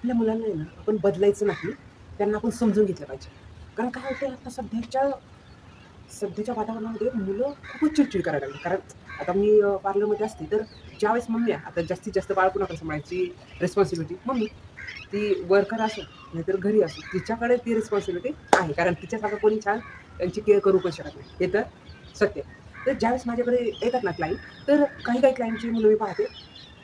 आपल्या मुलांना आहे ना, आपण बदलायचं नाही, त्यांना आपण समजून घेतलं पाहिजे. कारण काय होतं आता सध्याच्या सध्याच्या वातावरणामध्ये मुलं खूपच चिडचिड करायला लागली. कारण आता मी पार्लरमध्ये असते, तर ज्यावेळेस मम्मी आहे, आता जास्तीत जास्त बाळ कुणाकडे सांभाळायची रिस्पॉन्सिबिलिटी मम्मी. ती वर्कर असो, नाहीतर घरी असो, तिच्याकडे ती रिस्पॉन्सिबिलिटी आहे. कारण तिच्यासारखं कोणी छान त्यांची केअर करू पण शकत नाही. हे तर सत्य आहे. तर ज्यावेळेस माझ्याकडे येतात ना क्लायंट, तर काही काहींची मुलं मी पाहते,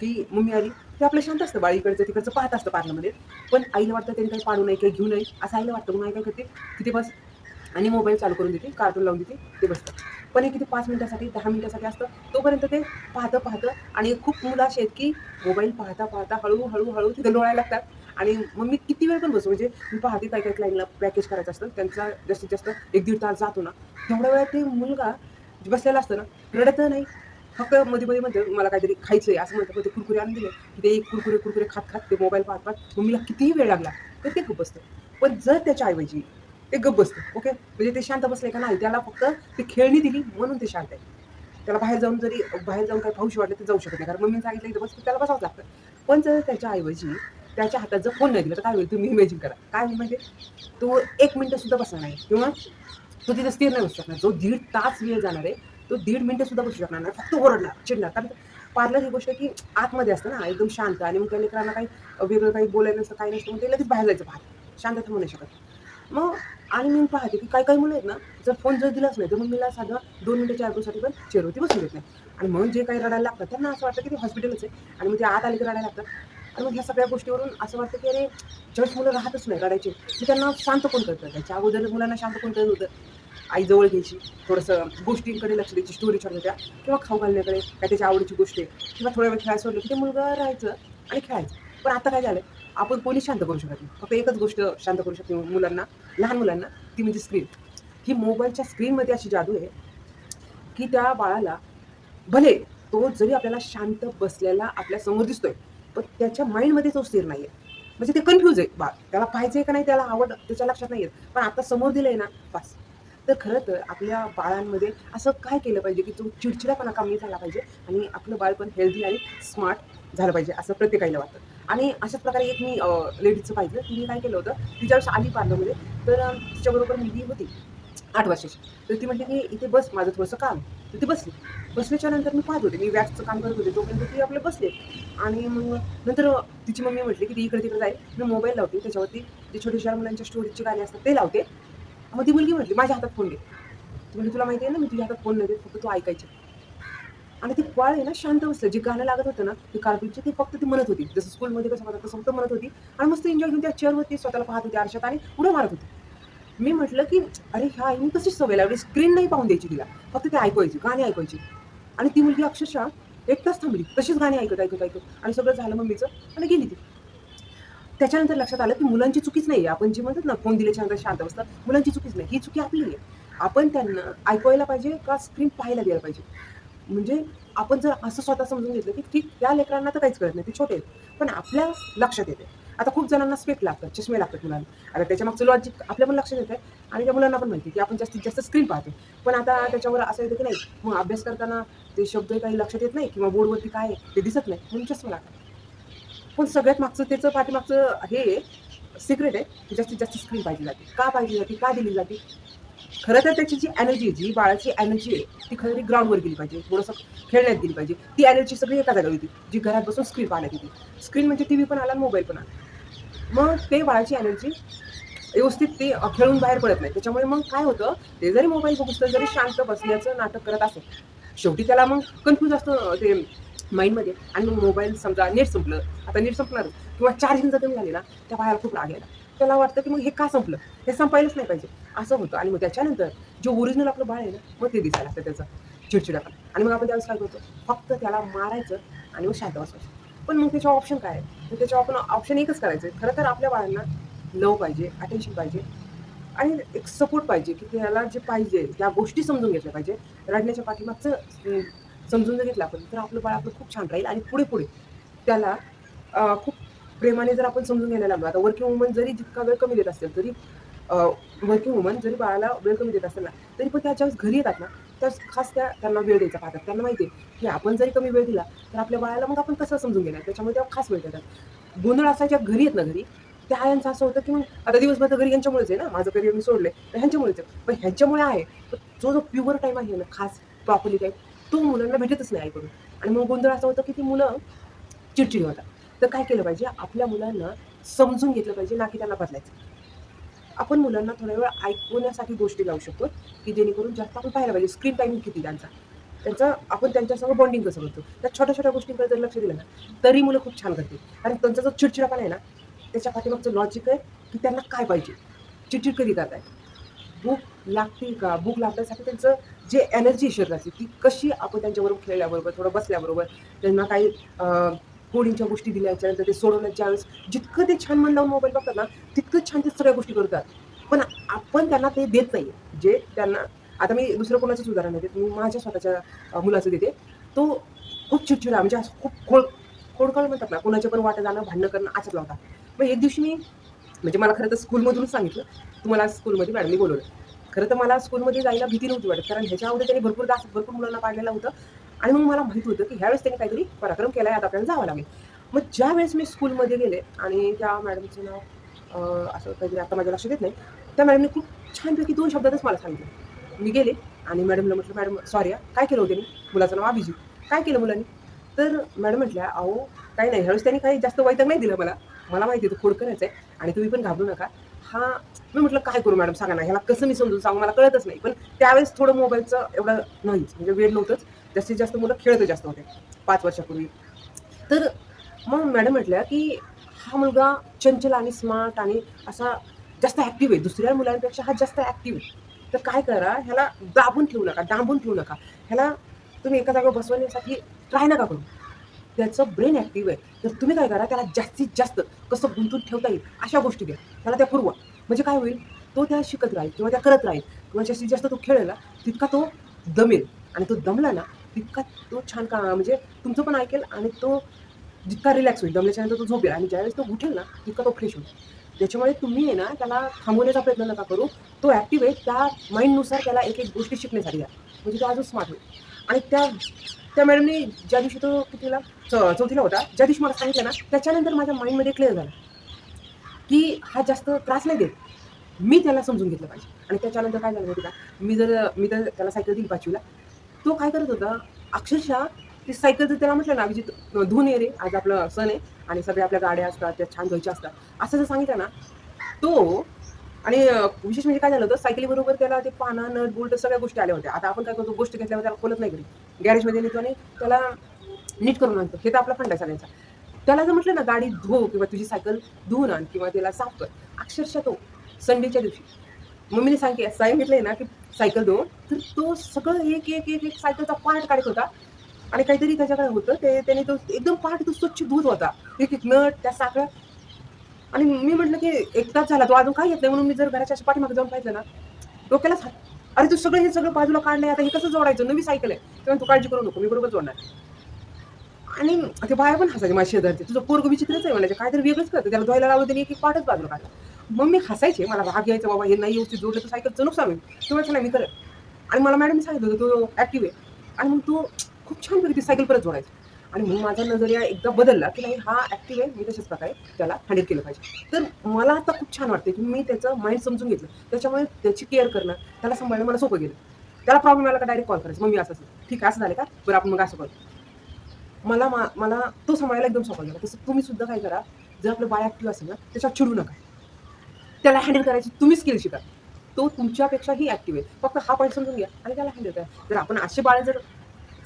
की मम्मी आली, ते आपलं शांत असतं, बाळ इकडचं-तिकडचं पाहत असतं पार्लरमध्ये. पण आईला वाटतं त्यांनी काही पाडू नये, काही घेऊ नये, असं आईला वाटतं. म्हणून आई काय करते, "तिथे बस" आणि मोबाईल चालू करून देते, कार्टून लावून देते, ते बसतं. पण हे किती 5 मिनिटासाठी, 10 मिनिटासाठी असतं. तोपर्यंत ते पाहतं आणि खूप मुलं अशी आहेत, की मोबाईल पाहता हळू तिथे लोळायला लागतात आणि मग मी किती वेळ पण बसू, म्हणजे मी पाहते काही-काही क्लायंटला पॅकेज करायचं असतं. त्यांचा जास्तीत जास्त 1-1.5 तास जातो ना, तेवढ्या वेळात ते मुलगा बसलेला असतो ना, रडतही नाही. फक्त मध्ये-मध्ये म्हणतं, "मला काहीतरी खायचंय," असं म्हणतं. पण ते कुरकुरे आणून दिले, की ते कुरकुरे खात-खात ते मोबाईल पाहत-पाहत मम्मीला कितीही वेळ लागला, तर ते गप्प बसतं. पण जर त्याच्याऐवजी ते गप्प बसतं, ओके. म्हणजे ते शांत बसले का नाही, त्याला फक्त ती खेळणी दिली म्हणून ते शांत आहे. त्याला बाहेर जाऊन काही खाऊशी वाटलं तर जाऊ शकत नाही. कारण मम्मीने सांगितलं इथं बस, तर त्याला बसावंच लागतं. पण जर त्याच्याऐवजी त्याच्या हातात जर फोन नाही दिला, तर काय होईल तुम्ही इमॅजिन करा. काय होईल माहिती तो 1 मिनिटं सुद्धा बसणार नाही किंवा तो तिथे स्थिर नाही बसू शकणार. जो 1.5 तास वेळ जाणार आहे, तो 1.5 मिनिटं सुद्धा बसू शकणार नाही. फक्त ओरडणार, चिडणार. कारण पार्लर ही गोष्ट की आतमध्ये असतं ना, एकदम शांत आणि मग त्या लेकरांना काही वेगळं काही बोलायचं नसतं, काही नसतं. मग ते लगेच बाहेर जायचं बाहेर. शांत थांबू नाही शकत. मग आणि मी पाहते की काही-काही मुलं आहेत ना, जर फोन जर दिलाच नाही, तर मम्मीला साधं 2 मिनिटाच्या आयब्रोसाठी पण चेअरवरती बसू देत नाही. आणि मग जे काही रडायला लागतात, त्यांना असं वाटतं की ते हॉस्पिटलच आहे आणि मग ते आत आले की रडायला लागतात. आणि मग ह्या सगळ्या गोष्टीवरून असं वाटतं की अरे, ज्यावेळेस मुलं राहतच नाही रडायची, की त्यांना शांत कोण करतं? त्याच्या अगोदर मुलांना शांत कोण करत होतं? आई जवळ घ्यायची, थोडंसं गोष्टींकडे लक्ष द्यायची, स्टोरी छोट्या-छोट्या किंवा खाऊ घालण्याकडे, काय त्याच्या आवडीची गोष्ट आहे किंवा थोड्या वेळ खेळायला सोडलं, की ते मुलगा राहायचं आणि खेळायचं. पण आता काय झालंय, आपण कोणीच शांत करू शकत नाही. फक्त एकच गोष्ट शांत करू शकते मुलांना, लहान मुलांना, ती म्हणजे स्क्रीन. ही मोबाईलच्या स्क्रीनमध्ये अशी जादू आहे, की त्या बाळाला भले तो जरी आपल्याला शांत बसलेला आपल्या समोर दिसतोय, पण त्याच्या माइंडमध्ये तो स्थिर नाहीये. म्हणजे ते कन्फ्यूज आहे बाळ. त्याला पाहायचंय का नाही, त्याला आवड त्याच्या लक्षात नाही येत. पण आता समोर दिलंय ना, बास. तर खरं तर आपल्या बाळांमध्ये असं काय केलं पाहिजे, की तो चिडचिडापणा कमी झाला पाहिजे आणि आपलं बाळ पण हेल्दी आणि स्मार्ट झालं पाहिजे, असं प्रत्येकाला वाटतं. आणि अशाच प्रकारे एक मी लेडीजचं पाहिलं. तिने काय केलं होतं, ती ज्यावेळेस आली पार्लरमध्ये, तर तिच्याबरोबर मुलगी होती 8 वर्षाची. तर ती म्हटली, की "इथे बस, माझं थोडंसं काम." तर ती बसली. बसल्याच्या नंतर मी पाहत होते, मी वॅक्सचं काम करत होते, तोपर्यंत ती आपले बसले आणि मग नंतर तिची मम्मी म्हटली, की "ती इकडे-तिकडे जाईल." मी मोबाईल लावते, त्याच्यावरती जे छोट्या-छोट्या मुलांच्या स्टोरीजची गाणी असतात ते लावते. मग ती मुलगी म्हटली, "माझ्या हातात फोन दे." ती म्हटली, "तुला माहिती आहे ना, मी तुझ्या हातात फोन नाही देत, फक्त तू ऐकायची." आणि ते बाळ आहे ना शांत बसलं. जे गाणं लागत होतं ना, ते कार्टूनचे, ते फक्त ती म्हणत होती. जसं स्कूलमध्ये कसं म्हणतात तसं फक्त म्हणत होती आणि मस्त एन्जॉय घेऊन त्या चेअरवरती स्वतःला पाहत होती आरशात आणि उड्या मारत होती. मी म्हटलं, की "अरे, ह्या आईने कशी सवय लावली, स्क्रीन नाही पाहून द्यायची तिला. फक्त ते ऐकवायची, गाणी ऐकवायची." आणि ती मुलगी अक्षरशः 1 तास थांबली. तशीच गाणी ऐकत आणि सगळं झालं मम्मीचं आणि गेली ती. त्याच्यानंतर लक्षात आलं, की मुलांची चुकीच नाहीये. आपण जे म्हणतात ना, फोन दिल्याच्या नंतर शांत बसतात, मुलांची चुकीच नाही. ही चुकी आपली आहे. आपण त्यांना ऐकवायला पाहिजे का स्क्रीन पाहायला द्यायला पाहिजे. म्हणजे आपण जर असं स्वतः समजून घेतलं, की ठीक त्या लेकरांना तर काहीच कळत नाही, ते छोटे आहेत. पण आपल्या लक्षात येते. आता खूप जणांना स्पेक्ट लागतात, चष्मे लागतात मुलांना. आता त्याच्यामागचं लॉजिक आपल्या पण लक्षात येतंय आणि त्या मुलांना पण माहिती की आपण जास्तीत जास्त स्क्रीन पाहतो. पण आता त्याच्यावर असं येतं, की नाही मग अभ्यास करताना ते शब्द काही लक्षात येत नाही किंवा बोर्डवरती काय आहे ते दिसत नाही म्हणून चष्मा लागतात. पण सगळ्यात मागचं त्याचं पाठीमागचं हे सिक्रेट आहे, की जास्तीत जास्त स्क्रीन पाहिली जाते. का पाहिली जाते? का दिली जाते? खरं तर त्याची जी एनर्जी आहे, जी बाळाची एनर्जी आहे, ती खरी ग्राउंडवर गेली पाहिजे. थोडंसं खेळण्यात गेली पाहिजे. ती एनर्जी सगळी एका जागेवर होती, जी घरात बसून स्क्रीन पाहण्यात येते. स्क्रीन म्हणजे टीव्ही पण आला आणि मोबाईल पण आला. मग ते बाळाची एनर्जी व्यवस्थित ते खेळून बाहेर पडत नाही. त्याच्यामुळे मग काय होतं, ते जरी मोबाईल बघूस्तवर जरी शांत बसण्याचं नाटक करत असेल, शेवटी त्याला मग कन्फ्यूज असतं ते माइंडमध्ये आणि मग मोबाईल समजा नेट संपलं, आता नेट संपणारच किंवा चार्जिंग जर कमी झाली ना, त्या बाळाला खूप राग यायला. त्याला वाटतं, की मग हे का संपलं? हे संपायलाच नाही पाहिजे. असं होतं आणि मग त्याच्यानंतर जे ओरिजिनल आपलं बाळ आहे ना, मग ते दिसायला लागतं त्याचं चिडचिडापणा आणि मग आपण त्यावेळेस काय करतो, फक्त त्याला मारायचं आणि मग शांत बसवायचं. पण मग त्याच्यावर ऑप्शन काय आहे? तर त्याच्यावर आपण ऑप्शन एकच करायचं आहे. खरं तर आपल्या बाळांना लव्ह पाहिजे, अटेन्शन पाहिजे आणि एक सपोर्ट पाहिजे, की त्याला जे पाहिजे त्या गोष्टी समजून घेतल्या पाहिजे. रडण्याच्या पाठीमागचं समजून जर घेतलं आपण, तर आपलं बाळ आपलं खूप छान राहील आणि पुढे-पुढे त्याला खूप प्रेमाने जर आपण समजून घ्यायला लागलो. आता वर्किंग वुमन जरी जितका वेळ कमी देत असेल, तरी वर्किंग वुमन जरी बाळाला वेळ कमी देत असेल ना, तरी पण त्या ज्यावेळेस घरी येतात ना, त्यावेळेस खास त्यांना वेळ द्यायचा पाहतात. त्यांना माहिती आहे, की आपण जरी कमी वेळ दिला, तर आपल्या बाळाला मग आपण कसं समजून घेणार. त्याच्यामुळे तेव्हा खास वेळ देतात. गोंधळ असायच्या घरी येत ना घरी, त्या आयांचं असं होतं की मग आता दिवसभर तर घरी यांच्यामुळेच आहे ना, माझं करिअर मी सोडले तर ह्यांच्यामुळेच आहे. पण ह्यांच्यामुळे आहे, पण जो प्युअर टाईम आहे ना, खास प्रॉपरली टाईम, तो मुलांना भेटतच नाही आईकडून. आणि मग गोंधळ असा होता की ती मुलं चिडचिडी होतात. तर काय केलं पाहिजे, आपल्या मुलांना समजून घेतलं पाहिजे, ना की त्यांना बदलायचं. आपण मुलांना थोडा वेळ ऐकवण्यासाठी गोष्टी लावू शकतो, की जेणेकरून जास्त आपण पाहायला पाहिजे स्क्रीन टाईम किती त्यांचा. त्यांचं आपण त्यांच्यासंग बॉन्डिंग कसं करतो. त्या छोट्या-छोट्या गोष्टींकडे जर लक्ष दिलं ना, तरी मुलं खूप छान करतील. कारण त्यांचा जो चिडचिडापणा आहे ना, त्याच्या पाठीमागचं लॉजिक आहे, की त्यांना काय पाहिजे? चिडचिड कधी करताय? भूक लागते का? भूक लागण्यासाठी त्यांचं जे एनर्जी शरीराची ती कशी आपण त्यांच्याबरोबर खेळल्याबरोबर, थोडं बसल्याबरोबर, त्यांना काही कोडिंगच्या गोष्टी दिल्याच्यानंतर ते सोडवण्याच्या वेळेस जितकं ते छान मन लावून मोबाईल बघतात ना, तितकं छान ते सगळ्या गोष्टी करतात. पण आपण त्यांना ते देत नाही. जे त्यांना आता मी दुसरं कोणाचंच उदाहरण नाही देत. मी माझ्या स्वतःच्या मुलाचं देते. तो खूप चिडचिडा म्हणजे असं खूप खोडकर म्हणतात ना, कोणाच्या पण वाटं जाणं, भांडणं करणं अशातला होता. मग एक दिवशी मी म्हणजे मला खरं तर स्कूलमधूनच सांगितलं, तुम्हाला स्कूलमध्ये मॅडमनी बोलवलं. खरं तर मला स्कूलमध्ये जायला भीती नव्हती वाटत, कारण ह्याच्या अगोदर त्यांनी भरपूर मुलांना पाडलेलं होतं आणि मग मला माहीत होतं, की ह्यावेळेस त्यांनी काहीतरी पराक्रम केला आहे, आता आपल्याला जावं लागेल. मग ज्यावेळेस मी स्कूलमध्ये गेले आणि त्या मॅडमचं नाव असं काहीतरी आता माझ्या लक्षात येत नाही. त्या मॅडमने खूप छानपैकी 2 शब्दातच मला सांगितलं. मी गेले आणि मॅडमला म्हटलं, "मॅडम सॉरी हां, काय केलं हो त्यांनी?" मुलाचं नाव अभिजित. "काय केलं मुलांनी?" तर मॅडम म्हटल्या, "अहो, काही नाही, ह्यावेळेस त्यांनी काही जास्त वैताग नाही दिलं मला. मला माहिती आहे तो खोडकरच आहे आणि तुम्ही पण घाबरू नका." हां, मी म्हटलं, "काय करू मॅडम सांगा ना, ह्याला कसं मी समजून सांगू मला कळतच नाही." पण त्यावेळेस थोडं मोबाईलचं एवढं नाहीच म्हणजे वेड नव्हतंच. जास्तीत जास्त मुलं खेळतच जास्त होते 5 वर्षापूर्वी. तर मग मॅडम म्हटल्या, की "हा मुलगा चंचल आणि स्मार्ट आणि असा जास्त ॲक्टिव्ह आहे. दुसऱ्या मुलांपेक्षा हा जास्त ॲक्टिव्ह आहे. तर काय करा, ह्याला दाबून ठेवू नका, डांबून ठेवू नका. ह्याला तुम्ही एका जागेवर बसवण्यासाठी ट्राय नका करू. त्याचं ब्रेन ॲक्टिव्ह आहे. तर तुम्ही काय करा, त्याला जास्तीत जास्त कसं गुंतून ठेवता येईल अशा गोष्टी द्या. त्याला त्या पुरवा. म्हणजे काय होईल, तो त्या शिकत राहील किंवा त्या करत राहील किंवा जास्तीत जास्त तो खेळेल ना, तितका तो दमेल आणि तो दमला ना, तितका तो छान म्हणजे तुमचं पण ऐकेल आणि तो जितका रिलॅक्स होईल, दमल्याच्यानंतर तो झोपेल आणि ज्यावेळेस तो उठेल ना, तितका तो फ्रेश होईल. त्याच्यामुळे तुम्ही आहे ना, त्याला थांबवण्याचा प्रयत्न नका करू. तो ॲक्टिव्ह आहे, त्या माइंडनुसार त्याला एक-एक गोष्टी शिकण्यासाठी द्या. म्हणजे तो अजून स्मार्ट होईल. आणि त्या त्या मॅडमनी ज्या दिवशी तो कितवीला 4थीला होता, ज्या दिवशी मला सांगितलं ना, त्याच्यानंतर माझ्या माइंडमध्ये क्लिअर झालं, की हा जास्त त्रास नाही देत. मी त्याला समजून घेतलं पाहिजे. आणि त्याच्यानंतर काय झालं माहिती का, मी तर त्याला सायकल दिली 5वीला. तो काय करत होता, अक्षरशः ती सायकल जर त्याला म्हटलं ना, "अभिजित धुवून ये रे, आज आपला सण आहे आणि सगळ्या आपल्या गाड्या असतात, त्या छान धुवायच्या असतात." असं जर सांगितलं ना, तो आणि विशेष म्हणजे काय झालं होतं, सायकलीबरोबर त्याला ते पाना, नट, बोल्ट सगळ्या गोष्टी आल्या होत्या. आता आपण काय करतो, गोष्ट घेतल्यावर त्याला खोलत नाही घरी. गॅरेजमध्ये नेतो आणि त्याला नीट करून आणतो. हे तर आपला फंडा आहे सगळ्यांचा. त्याला जर म्हटलं ना, गाडी धुव किंवा तुझी सायकल धुवून आण किंवा त्याला साफ कर. अक्षरशः तो संडेच्या दिवशी मम्मीने सांगितलंय ना, की सायकल धुव, तर तो सगळं एक सायकलचा पार्ट काढत होता आणि काहीतरी त्याच्याकडे होतं ते त्याने तो एकदम पार्ट तो स्वच्छ धुत होता. एक नट त्या साखळ्या आणि मी म्हटलं, की 1 तास झाला तो अजून काय येत नाही म्हणून मी जर घराच्या अशा पाठीमागे जाऊन पाहिलं ना, डोक्यालाच हात. "अरे, तू हे सगळं बाजूला काढलंय, आता हे कसं जोडायचं? नवी सायकल आहे." तेव्हा "तू काळजी करू नको, मी बरोबर जोडणार." आणि ते बाया पण हसायचे माझ्या शेजारचे, "तुझं पोरगं विचित्रच आहे," म्हणायचे, "काहीतरी वेगळंच करतं. त्याला धुवायला लावलं त्याने एक पार्टच बाजूला काढला." मग मी हसायचे, मला राग यायचा, बाबा हे नाही व्यवस्थित जोडलं तर सायकलचं नुकसान होईल. तो म्हणायचा, "नाही, मी करेन." आणि मला मॅडमनी सांगितलं होतं, "तो ॲक्टिव्ह आहे." आणि मग तो खूप छानपैकी ती सायकल परत जोडायचा. आणि मग माझा नजरिया एकदा बदलला, की नाही हा ॲक्टिव्ह आहे, मी तशाच प्रकारे त्याला हँडल केलं पाहिजे. तर मला आता खूप छान वाटतं, की मी त्याचं माइंड समजून घेतलं. त्याच्यामुळे त्याची केअर करणं, त्याला सांभाळणं मला सोपं गेलं. त्याला प्रॉब्लेम आला का डायरेक्ट कॉल करायचा, "मम्मी असं-असं." "ठीक आहे, असं झालं का? बरं आपण मग असं करू." मला तो सांभाळायला एकदम सोपा गेला. तसं तुम्ही सुद्धा काय करा, जर आपलं बाळ ॲक्टिव्ह असेल ना, त्याच्यावर चिडू नका. त्याला हँडल करायची तुम्ही स्किल शिका. तो तुमच्यापेक्षाही ॲक्टिव्ह आहे. फक्त हा पॉइंट समजून घ्या आणि त्याला हँडल करा. जर आपण असे बाळ जर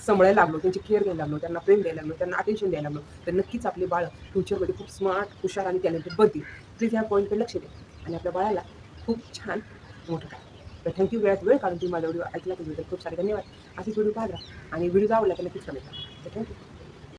सांभाळायला लागलो, त्यांची केअर घ्यायला लागलो, त्यांना प्रेम द्यायला लागलो, त्यांना अटेन्शन द्यायला लागलो, तर नक्कीच आपले बाळ फ्युचरमध्ये खूप स्मार्ट, हुशार आणि टॅलेंटेड बनतील. प्लीज ह्या पॉइंटकडे लक्ष द्या आणि आपल्या बाळाला खूप छान मोठं करा. तर थँक वेळात वेळ काढून तुम्ही माझा व्हिडिओ ऐकला त्याबद्दल खूप सारे धन्यवाद. असेच व्हिडिओ पाहत राहा आणि व्हिडिओ आवडला तर नक्कीच कमेंट करा. तर थँक